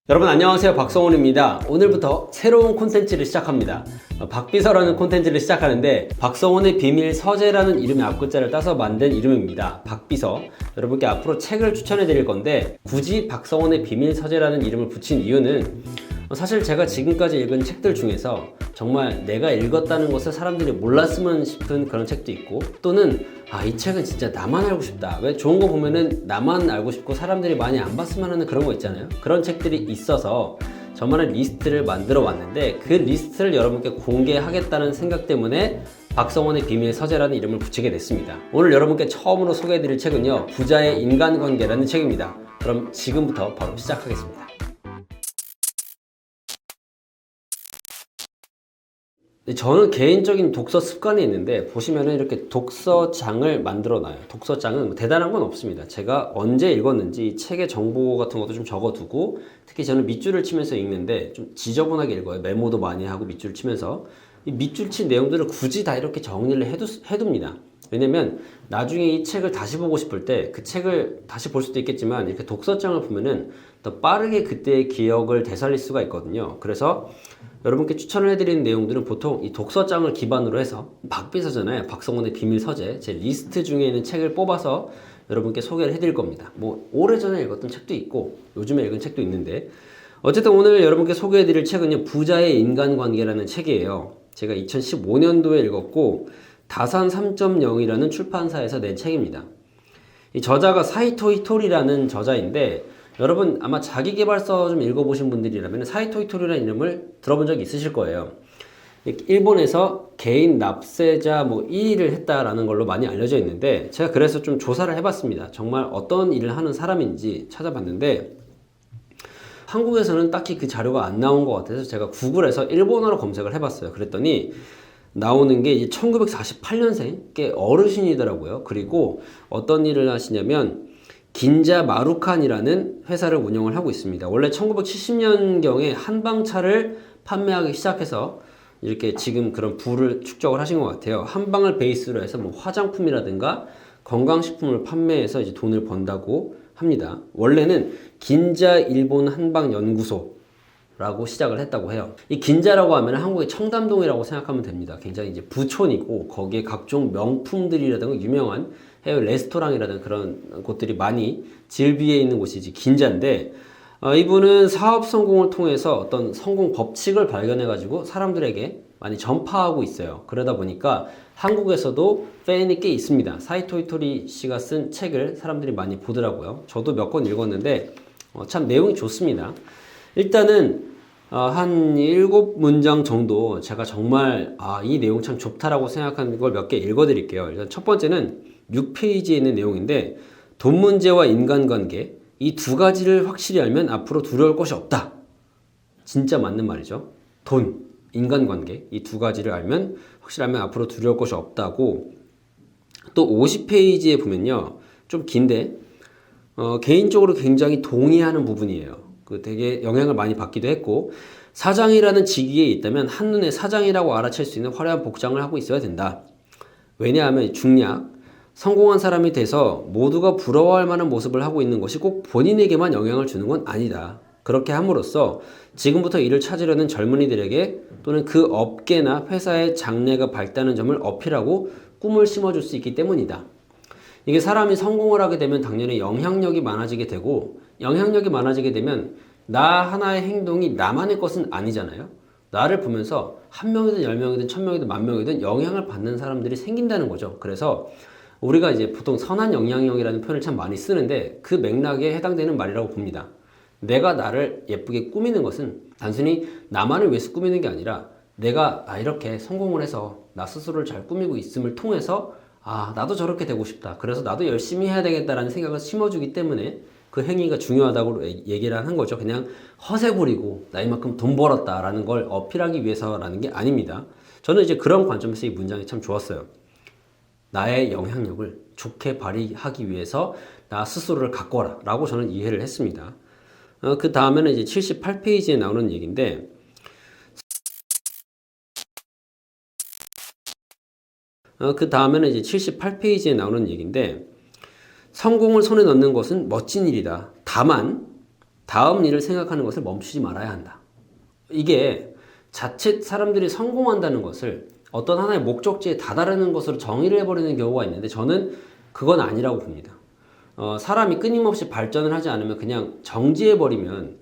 여러분 안녕하세요, 박성훈입니다. 오늘부터 새로운 콘텐츠를 시작합니다. 박비서라는 콘텐츠를 시작하는데 박성훈의 비밀 서재라는 이름의 앞글자를 따서 만든 이름입니다. 박비서. 여러분께 앞으로 책을 추천해 드릴 건데 굳이 박성훈의 비밀 서재라는 이름을 붙인 이유는 사실 제가 지금까지 읽은 책들 중에서 정말 내가 읽었다는 것을 사람들이 몰랐으면 싶은 그런 책도 있고, 또는 이 책은 진짜 나만 알고 싶다. 왜 좋은 거 보면은 나만 알고 싶고 사람들이 많이 안 봤으면 하는 그런 거 있잖아요. 그런 책들이 있어서 저만의 리스트를 만들어 왔는데, 그 리스트를 여러분께 공개하겠다는 생각 때문에 박성훈의 비밀 서재라는 이름을 붙이게 됐습니다. 오늘 여러분께 처음으로 소개해드릴 책은요, 부자의 인간관계라는 책입니다. 그럼 지금부터 바로 시작하겠습니다. 저는 개인적인 독서 습관이 있는데, 보시면은 이렇게 독서장을 만들어 놔요. 독서장은 뭐 대단한 건 없습니다. 제가 언제 읽었는지 이 책의 정보 같은 것도 좀 적어두고, 특히 저는 밑줄을 치면서 읽는데 좀 지저분하게 읽어요. 메모도 많이 하고 밑줄을 치면서. 이 밑줄 친 내용들을 굳이 다 이렇게 정리를 해둡니다. 왜냐면 나중에 이 책을 다시 보고 싶을 때 그 책을 다시 볼 수도 있겠지만, 이렇게 독서장을 보면은 더 빠르게 그때의 기억을 되살릴 수가 있거든요. 그래서 여러분께 추천을 해드리는 내용들은 보통 이 독서장을 기반으로 해서, 박비서잖아요. 박성훈의 비밀 서재. 제 리스트 중에 있는 책을 뽑아서 여러분께 소개를 해드릴 겁니다. 뭐 오래전에 읽었던 책도 있고 요즘에 읽은 책도 있는데, 어쨌든 오늘 여러분께 소개해드릴 책은요, 부자의 인간관계라는 책이에요. 제가 2015년도에 읽었고 다산 3.0이라는 출판사에서 낸 책입니다. 이 저자가 사이토 히토리라는 저자인데, 여러분 아마 자기계발서 좀 읽어보신 분들이라면 사이토 히토리라는 이름을 들어본 적이 있으실 거예요. 일본에서 개인 납세자 1위를 했다라는 걸로 많이 알려져 있는데, 제가 그래서 좀 조사를 해봤습니다. 정말 어떤 일을 하는 사람인지 찾아봤는데, 한국에서는 딱히 그 자료가 안 나온 것 같아서 제가 구글에서 일본어로 검색을 해봤어요. 그랬더니 나오는 게 이제 1948년생 꽤 어르신이더라고요. 그리고 어떤 일을 하시냐면 긴자 마루칸이라는 회사를 운영을 하고 있습니다. 원래 1970년경에 한방차를 판매하기 시작해서 이렇게 지금 그런 부를 축적을 하신 것 같아요. 한방을 베이스로 해서 뭐 화장품이라든가 건강식품을 판매해서 이제 돈을 번다고 합니다. 원래는 긴자 일본 한방연구소 라고 시작을 했다고 해요. 이 긴자라고 하면 한국의 청담동이라고 생각하면 됩니다. 굉장히 이제 부촌이고, 거기에 각종 명품들이라든가 유명한 해외 레스토랑이라든가 그런 곳들이 많이 질비해 있는 곳이 이제 긴자인데, 이분은 사업 성공을 통해서 어떤 성공 법칙을 발견해 가지고 사람들에게 많이 전파하고 있어요. 그러다 보니까 한국에서도 팬이 꽤 있습니다. 사이토 히토리 씨가 쓴 책을 사람들이 많이 보더라고요. 저도 몇 권 읽었는데 참 내용이 좋습니다. 일단은 한 7문장 정도 제가 정말 이 내용 참 좋다라고 생각하는 걸 몇 개 읽어드릴게요. 일단 첫 번째는 6페이지에 있는 내용인데, 돈 문제와 인간관계, 이 두 가지를 확실히 알면 앞으로 두려울 것이 없다. 진짜 맞는 말이죠. 돈, 인간관계, 이 두 가지를 알면 확실히 알면 앞으로 두려울 것이 없다고. 또 50페이지에 보면요, 좀 긴데 개인적으로 굉장히 동의하는 부분이에요. 되게 영향을 많이 받기도 했고, 사장이라는 직위에 있다면 한눈에 사장이라고 알아챌 수 있는 화려한 복장을 하고 있어야 된다. 왜냐하면 중략, 성공한 사람이 돼서 모두가 부러워할 만한 모습을 하고 있는 것이 꼭 본인에게만 영향을 주는 건 아니다. 그렇게 함으로써 지금부터 일을 찾으려는 젊은이들에게 또는 그 업계나 회사의 장래가 밝다는 점을 어필하고 꿈을 심어줄 수 있기 때문이다. 이게 사람이 성공을 하게 되면 당연히 영향력이 많아지게 되고, 영향력이 많아지게 되면 나 하나의 행동이 나만의 것은 아니잖아요. 나를 보면서 한 명이든 10명이든 1000명이든 10,000명이든 영향을 받는 사람들이 생긴다는 거죠. 그래서 우리가 이제 보통 선한 영향력이라는 표현을 참 많이 쓰는데, 그 맥락에 해당되는 말이라고 봅니다. 내가 나를 예쁘게 꾸미는 것은 단순히 나만을 위해서 꾸미는 게 아니라, 내가 이렇게 성공을 해서 나 스스로를 잘 꾸미고 있음을 통해서 나도 저렇게 되고 싶다. 그래서 나도 열심히 해야 되겠다라는 생각을 심어주기 때문에 그 행위가 중요하다고 얘기를 한 거죠. 그냥 허세 부리고 나 이만큼 돈 벌었다라는 걸 어필하기 위해서라는 게 아닙니다. 저는 이제 그런 관점에서 이 문장이 참 좋았어요. 나의 영향력을 좋게 발휘하기 위해서 나 스스로를 가꿔라 라고 저는 이해를 했습니다. 그 다음에는 이제 78페이지에 나오는 얘기인데, 성공을 손에 넣는 것은 멋진 일이다. 다만 다음 일을 생각하는 것을 멈추지 말아야 한다. 이게 자칫 사람들이 성공한다는 것을 어떤 하나의 목적지에 다다르는 것으로 정의를 해버리는 경우가 있는데 저는 그건 아니라고 봅니다. 사람이 끊임없이 발전을 하지 않으면 그냥 정지해버리면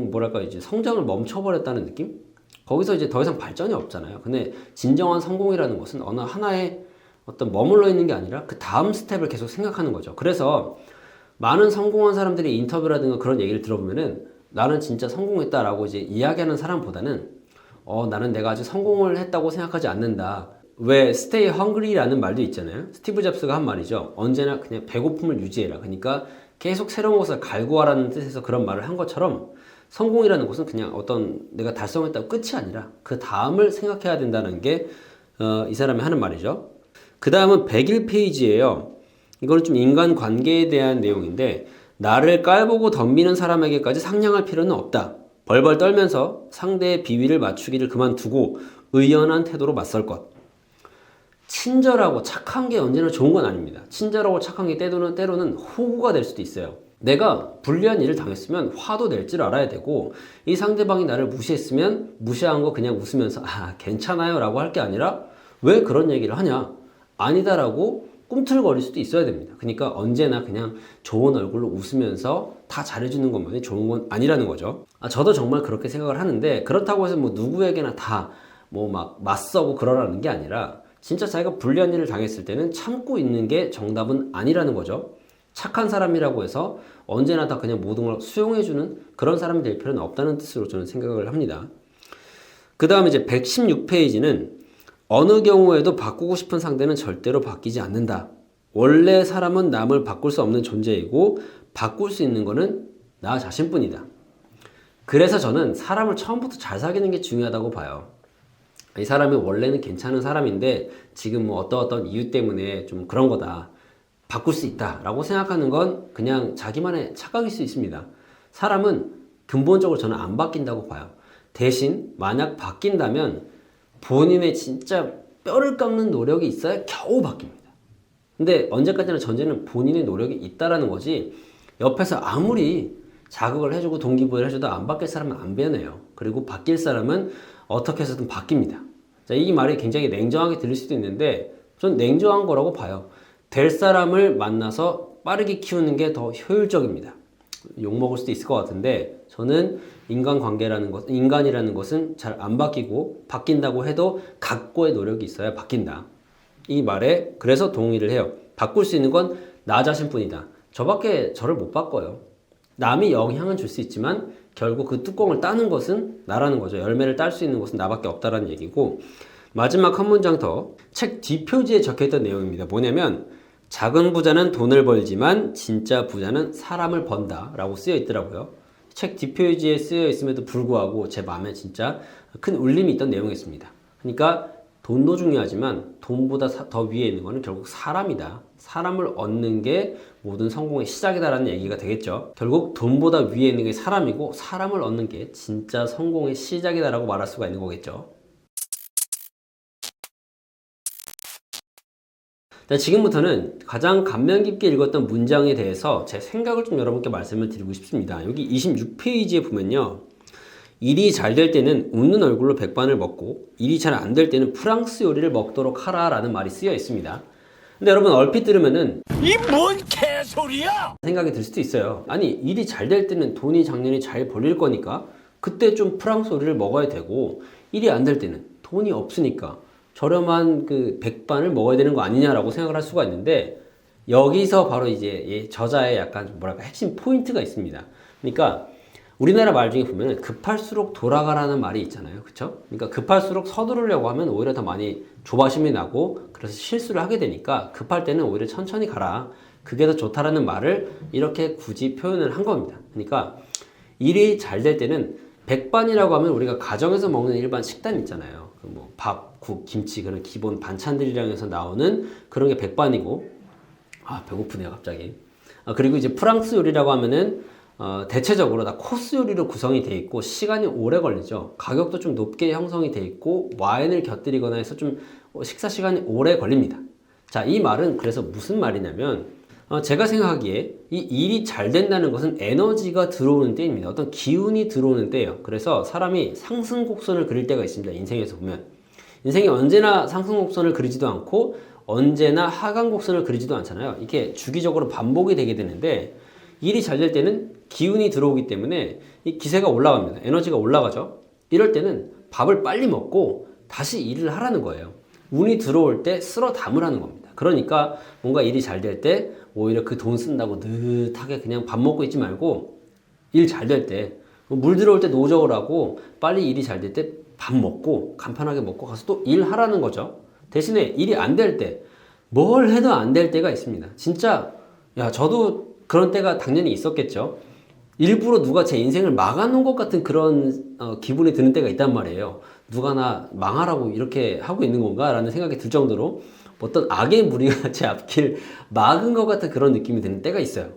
뭐랄까 이제 성장을 멈춰버렸다는 느낌? 거기서 이제 더 이상 발전이 없잖아요. 근데 진정한 성공이라는 것은 어느 하나에 어떤 머물러 있는 게 아니라 그 다음 스텝을 계속 생각하는 거죠. 그래서 많은 성공한 사람들이 인터뷰라든가 그런 얘기를 들어보면은 나는 진짜 성공했다라고 이제 이야기하는 사람보다는 나는 내가 아직 성공을 했다고 생각하지 않는다. 왜 stay hungry라는 말도 있잖아요. 스티브 잡스가 한 말이죠. 언제나 그냥 배고픔을 유지해라. 그러니까 계속 새로운 것을 갈구하라는 뜻에서 그런 말을 한 것처럼 성공이라는 것은 그냥 어떤 내가 달성했다고 끝이 아니라 그 다음을 생각해야 된다는 게 이 사람이 하는 말이죠. 그 다음은 101페이지예요. 이거는 좀 인간관계에 대한 내용인데 나를 깔보고 덤비는 사람에게까지 상냥할 필요는 없다. 벌벌 떨면서 상대의 비위를 맞추기를 그만두고 의연한 태도로 맞설 것. 친절하고 착한 게 언제나 좋은 건 아닙니다. 친절하고 착한 게 때로는 호구가 될 수도 있어요. 내가 불리한 일을 당했으면 화도 낼 줄 알아야 되고 이 상대방이 나를 무시했으면 무시한 거 그냥 웃으면서 괜찮아요 라고 할 게 아니라 왜 그런 얘기를 하냐 아니다라고 꿈틀거릴 수도 있어야 됩니다. 그러니까 언제나 그냥 좋은 얼굴로 웃으면서 다 잘해주는 것만이 좋은 건 아니라는 거죠. 저도 정말 그렇게 생각을 하는데 그렇다고 해서 뭐 누구에게나 다 뭐 막 맞서고 그러라는 게 아니라 진짜 자기가 불리한 일을 당했을 때는 참고 있는 게 정답은 아니라는 거죠. 착한 사람이라고 해서 언제나 다 그냥 모든 걸 수용해주는 그런 사람이 될 필요는 없다는 뜻으로 저는 생각을 합니다. 그 다음에 이제 116페이지는 어느 경우에도 바꾸고 싶은 상대는 절대로 바뀌지 않는다. 원래 사람은 남을 바꿀 수 없는 존재이고 바꿀 수 있는 거는 나 자신뿐이다. 그래서 저는 사람을 처음부터 잘 사귀는 게 중요하다고 봐요. 이 사람이 원래는 괜찮은 사람인데 지금 뭐 어떤 이유 때문에 좀 그런 거다. 바꿀 수 있다 라고 생각하는 건 그냥 자기만의 착각일 수 있습니다. 사람은 근본적으로 저는 안 바뀐다고 봐요. 대신 만약 바뀐다면 본인의 진짜 뼈를 깎는 노력이 있어야 겨우 바뀝니다. 근데 언제까지나 전제는 본인의 노력이 있다라는 거지 옆에서 아무리 자극을 해주고 동기부여를 해줘도 안 바뀔 사람은 안 변해요. 그리고 바뀔 사람은 어떻게 해서든 바뀝니다. 자, 이 말이 굉장히 냉정하게 들릴 수도 있는데 전 냉정한 거라고 봐요. 될 사람을 만나서 빠르게 키우는 게 더 효율적입니다. 욕먹을 수도 있을 것 같은데 저는 인간이라는 것은 잘 안 바뀌고 바뀐다고 해도 각고의 노력이 있어야 바뀐다. 이 말에 그래서 동의를 해요. 바꿀 수 있는 건 나 자신뿐이다. 저밖에 저를 못 바꿔요. 남이 영향은 줄 수 있지만 결국 그 뚜껑을 따는 것은 나라는 거죠. 열매를 딸 수 있는 것은 나밖에 없다라는 얘기고 마지막 한 문장 더 책 뒷표지에 적혀있던 내용입니다. 뭐냐면 작은 부자는 돈을 벌지만 진짜 부자는 사람을 번다 라고 쓰여 있더라고요. 책 뒷표지에 쓰여 있음에도 불구하고 제 마음에 진짜 큰 울림이 있던 내용이었습니다. 그러니까 돈도 중요하지만 돈보다 더 위에 있는 거는 결국 사람이다. 사람을 얻는 게 모든 성공의 시작이다라는 얘기가 되겠죠. 결국 돈보다 위에 있는 게 사람이고 사람을 얻는 게 진짜 성공의 시작이다라고 말할 수가 있는 거겠죠. 지금부터는 가장 감명 깊게 읽었던 문장에 대해서 제 생각을 좀 여러분께 말씀을 드리고 싶습니다. 여기 26페이지에 보면요. 일이 잘 될 때는 웃는 얼굴로 백반을 먹고 일이 잘 안 될 때는 프랑스 요리를 먹도록 하라 라는 말이 쓰여 있습니다. 근데 여러분 얼핏 들으면은 이 뭔 개소리야? 생각이 들 수도 있어요. 아니 일이 잘 될 때는 돈이 작년에 잘 벌릴 거니까 그때 좀 프랑스 요리를 먹어야 되고 일이 안 될 때는 돈이 없으니까 저렴한 그 백반을 먹어야 되는 거 아니냐라고 생각을 할 수가 있는데 여기서 바로 이제 저자의 약간 뭐랄까 핵심 포인트가 있습니다. 그러니까 우리나라 말 중에 보면 급할수록 돌아가라는 말이 있잖아요. 그쵸? 그러니까 급할수록 서두르려고 하면 오히려 더 많이 조바심이 나고 그래서 실수를 하게 되니까 급할 때는 오히려 천천히 가라. 그게 더 좋다라는 말을 이렇게 굳이 표현을 한 겁니다. 그러니까 일이 잘 될 때는 백반이라고 하면 우리가 가정에서 먹는 일반 식단 있잖아요. 뭐 밥, 국, 김치 그런 기본 반찬들이랑 해서 나오는 그런 게 백반이고 배고프네요 갑자기. 그리고 이제 프랑스 요리라고 하면은 대체적으로 다 코스 요리로 구성이 돼 있고 시간이 오래 걸리죠. 가격도 좀 높게 형성이 돼 있고 와인을 곁들이거나 해서 좀 식사 시간이 오래 걸립니다. 자, 이 말은 그래서 무슨 말이냐면 제가 생각하기에 이 일이 잘 된다는 것은 에너지가 들어오는 때입니다. 어떤 기운이 들어오는 때예요. 그래서 사람이 상승곡선을 그릴 때가 있습니다. 인생에서 보면. 인생이 언제나 상승곡선을 그리지도 않고 언제나 하강곡선을 그리지도 않잖아요. 이게 주기적으로 반복이 되게 되는데 일이 잘 될 때는 기운이 들어오기 때문에 이 기세가 올라갑니다. 에너지가 올라가죠. 이럴 때는 밥을 빨리 먹고 다시 일을 하라는 거예요. 운이 들어올 때 쓸어 담으라는 겁니다. 그러니까 뭔가 일이 잘 될 때 오히려 그 돈 쓴다고 느긋하게 그냥 밥 먹고 있지 말고 일 잘 될 때 물 들어올 때 노적을 하고 빨리 일이 잘 될 때 밥 먹고 간편하게 먹고 가서 또 일하라는 거죠. 대신에 일이 안 될 때 뭘 해도 안 될 때가 있습니다. 진짜 저도 그런 때가 당연히 있었겠죠. 일부러 누가 제 인생을 막아놓은 것 같은 그런 기분이 드는 때가 있단 말이에요. 누가 나 망하라고 이렇게 하고 있는 건가? 라는 생각이 들 정도로 어떤 악의 무리가 제 앞길 막은 것 같은 그런 느낌이 드는 때가 있어요.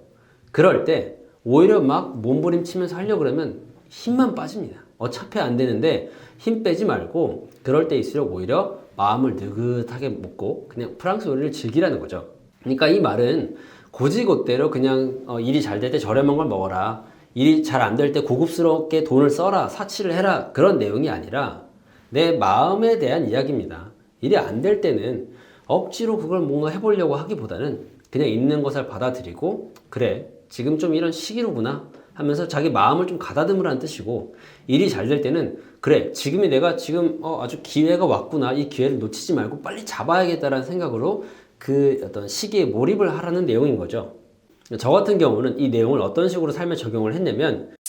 그럴 때 오히려 막 몸부림치면서 하려고 그러면 힘만 빠집니다. 어차피 안 되는데 힘 빼지 말고 그럴 때일수록 오히려 마음을 느긋하게 먹고 그냥 프랑스 요리를 즐기라는 거죠. 그러니까 이 말은 고지고대로 그냥 일이 잘 될 때 저렴한 걸 먹어라. 일이 잘 안 될 때 고급스럽게 돈을 써라. 사치를 해라. 그런 내용이 아니라 내 마음에 대한 이야기입니다. 일이 안 될 때는 억지로 그걸 뭔가 해보려고 하기보다는 그냥 있는 것을 받아들이고 그래 지금 좀 이런 시기로구나 하면서 자기 마음을 좀 가다듬으라는 뜻이고 일이 잘 될 때는 그래 지금이 내가 지금 아주 기회가 왔구나 이 기회를 놓치지 말고 빨리 잡아야겠다라는 생각으로 그 어떤 시기에 몰입을 하라는 내용인 거죠. 저 같은 경우는 이 내용을 어떤 식으로 삶에 적용을 했냐면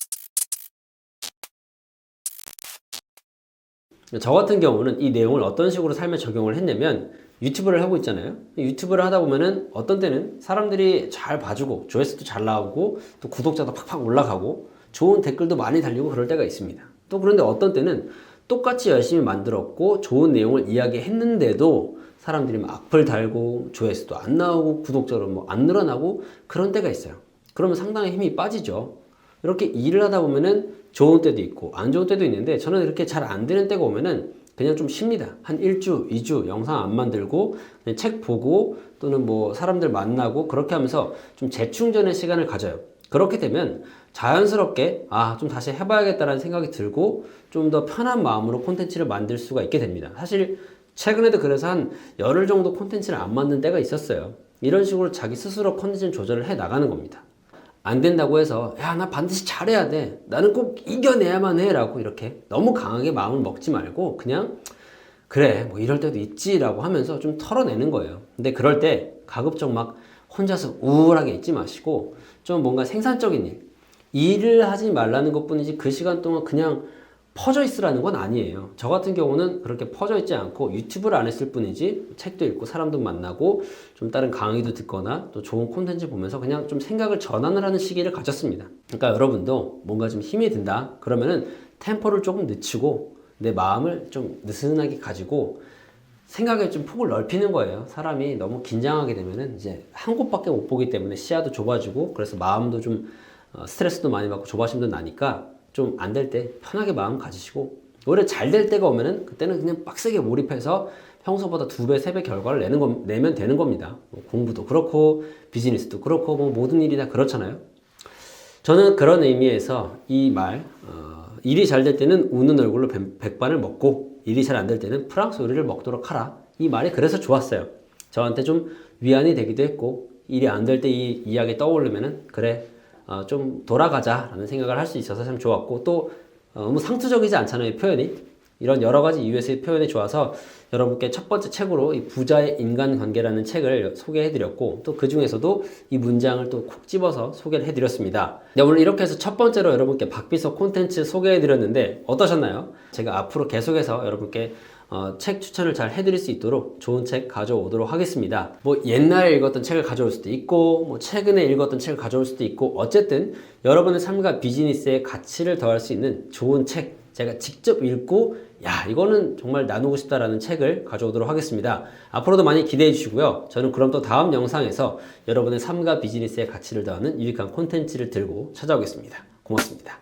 유튜브를 하고 있잖아요. 유튜브를 하다 보면은 어떤 때는 사람들이 잘 봐주고 조회수도 잘 나오고 또 구독자도 팍팍 올라가고 좋은 댓글도 많이 달리고 그럴 때가 있습니다. 또 그런데 어떤 때는 똑같이 열심히 만들었고 좋은 내용을 이야기했는데도 사람들이 막 악플 달고 조회수도 안 나오고 구독자로 뭐 안 늘어나고 그런 때가 있어요. 그러면 상당히 힘이 빠지죠. 이렇게 일을 하다 보면은 좋은 때도 있고 안 좋은 때도 있는데 저는 이렇게 잘 안 되는 때가 오면은 그냥 좀 쉽니다. 한 1주, 2주 영상 안 만들고 그냥 책 보고 또는 뭐 사람들 만나고 그렇게 하면서 좀 재충전의 시간을 가져요. 그렇게 되면 자연스럽게 좀 다시 해봐야겠다라는 생각이 들고 좀 더 편한 마음으로 콘텐츠를 만들 수가 있게 됩니다. 사실 최근에도 그래서 한 열흘 정도 콘텐츠를 안 만든 때가 있었어요. 이런 식으로 자기 스스로 컨디션 조절을 해 나가는 겁니다. 안 된다고 해서 나 반드시 잘해야 돼 나는 꼭 이겨내야만 해 라고 이렇게 너무 강하게 마음을 먹지 말고 그냥 그래 뭐 이럴 때도 있지 라고 하면서 좀 털어내는 거예요. 근데 그럴 때 가급적 막 혼자서 우울하게 있지 마시고 좀 뭔가 생산적인 일을 하지 말라는 것 뿐이지 그 시간 동안 그냥 퍼져 있으라는 건 아니에요. 저 같은 경우는 그렇게 퍼져 있지 않고 유튜브를 안 했을 뿐이지 책도 읽고 사람도 만나고 좀 다른 강의도 듣거나 또 좋은 콘텐츠 보면서 그냥 좀 생각을 전환을 하는 시기를 가졌습니다. 그러니까 여러분도 뭔가 좀 힘이 든다 그러면은 템포를 조금 늦추고 내 마음을 좀 느슨하게 가지고 생각의 좀 폭을 넓히는 거예요. 사람이 너무 긴장하게 되면은 이제 한 곳밖에 못 보기 때문에 시야도 좁아지고 그래서 마음도 좀 스트레스도 많이 받고 조바심도 나니까 좀 안 될 때 편하게 마음 가지시고 오히려 잘 될 때가 오면은 그때는 그냥 빡세게 몰입해서 평소보다 2배, 3배 결과를 내면 되는 겁니다. 공부도 그렇고 비즈니스도 그렇고 뭐 모든 일이 다 그렇잖아요. 저는 그런 의미에서 이 말 일이 잘 될 때는 우는 얼굴로 백반을 먹고 일이 잘 안 될 때는 프랑스 요리를 먹도록 하라. 이 말이 그래서 좋았어요. 저한테 좀 위안이 되기도 했고 일이 안 될 때 이 이야기 떠오르면은 그래 좀 돌아가자 라는 생각을 할 수 있어서 참 좋았고 또 너무 상투적이지 않잖아요. 표현이 이런 여러 가지 이유에서 표현이 좋아서 여러분께 첫 번째 책으로 이 부자의 인간관계라는 책을 소개해드렸고 또 그 중에서도 이 문장을 또 콕 집어서 소개를 해드렸습니다. 네, 오늘 이렇게 해서 첫 번째로 여러분께 박비서 콘텐츠 소개해드렸는데 어떠셨나요? 제가 앞으로 계속해서 여러분께 책 추천을 잘 해드릴 수 있도록 좋은 책 가져오도록 하겠습니다. 뭐 옛날에 읽었던 책을 가져올 수도 있고 뭐 최근에 읽었던 책을 가져올 수도 있고 어쨌든 여러분의 삶과 비즈니스에 가치를 더할 수 있는 좋은 책 제가 직접 읽고 이거는 정말 나누고 싶다라는 책을 가져오도록 하겠습니다. 앞으로도 많이 기대해 주시고요. 저는 그럼 또 다음 영상에서 여러분의 삶과 비즈니스에 가치를 더하는 유익한 콘텐츠를 들고 찾아오겠습니다. 고맙습니다.